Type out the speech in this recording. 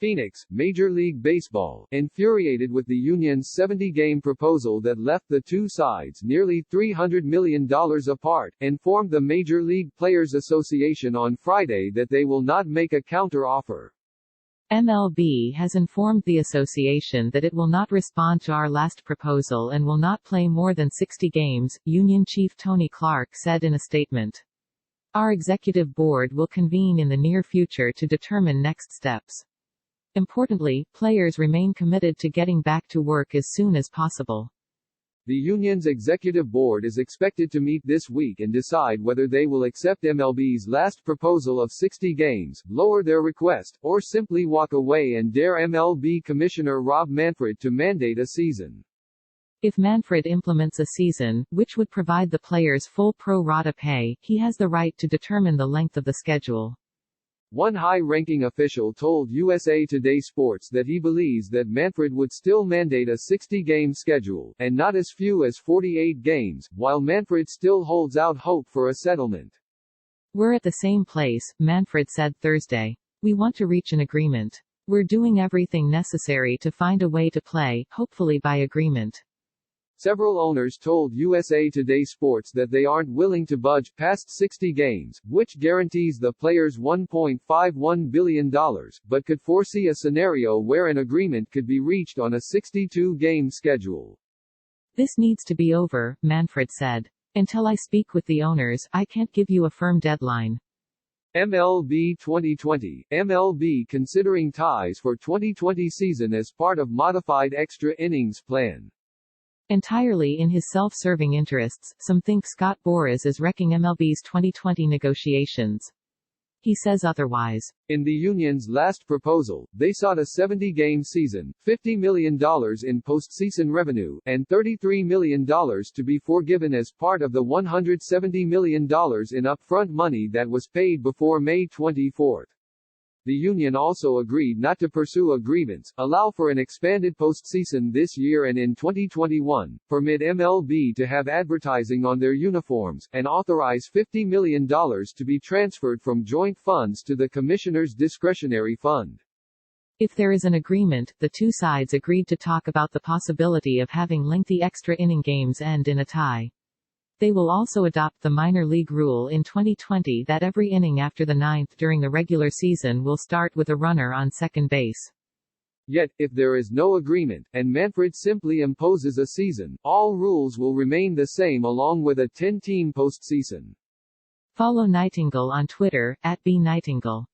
Phoenix, Major League Baseball, infuriated with the union's 70-game proposal that left the two sides nearly $300 million apart, informed the Major League Players Association on Friday that they will not make a counter-offer. MLB has informed the association that it will not respond to our last proposal and will not play more than 60 games, Union Chief Tony Clark said in a statement. Our executive board will convene in the near future to determine next steps. Importantly, players remain committed to getting back to work as soon as possible. The union's executive board is expected to meet this week and decide whether they will accept MLB's last proposal of 60 games, lower their request, or simply walk away and dare MLB Commissioner Rob Manfred to mandate a season. If Manfred implements a season, which would provide the players full pro rata pay, he has the right to determine the length of the schedule. One high-ranking official told USA Today Sports that he believes that Manfred would still mandate a 60-game schedule, and not as few as 48 games, while Manfred still holds out hope for a settlement. We're at the same place, Manfred said Thursday. We want to reach an agreement. We're doing everything necessary to find a way to play, hopefully by agreement. Several owners told USA Today Sports that they aren't willing to budge past 60 games, which guarantees the players $1.51 billion, but could foresee a scenario where an agreement could be reached on a 62-game schedule. This needs to be over, Manfred said. Until I speak with the owners, I can't give you a firm deadline. MLB 2020, MLB considering ties for 2020 season as part of modified extra innings plan. Entirely in his self-serving interests, some think Scott Boras is wrecking MLB's 2020 negotiations. He says otherwise. In the union's last proposal, they sought a 70-game season, $50 million in postseason revenue, and $33 million to be forgiven as part of the $170 million in upfront money that was paid before May 24. The union also agreed not to pursue a grievance, allow for an expanded postseason this year and in 2021, permit MLB to have advertising on their uniforms, and authorize $50 million to be transferred from joint funds to the commissioner's discretionary fund. If there is an agreement, the two sides agreed to talk about the possibility of having lengthy extra inning games end in a tie. They will also adopt the minor league rule in 2020 that every inning after the ninth during the regular season will start with a runner on second base. Yet, if there is no agreement, and Manfred simply imposes a season, all rules will remain the same along with a 10-team postseason. Follow Nightingale on Twitter, @bnightingale.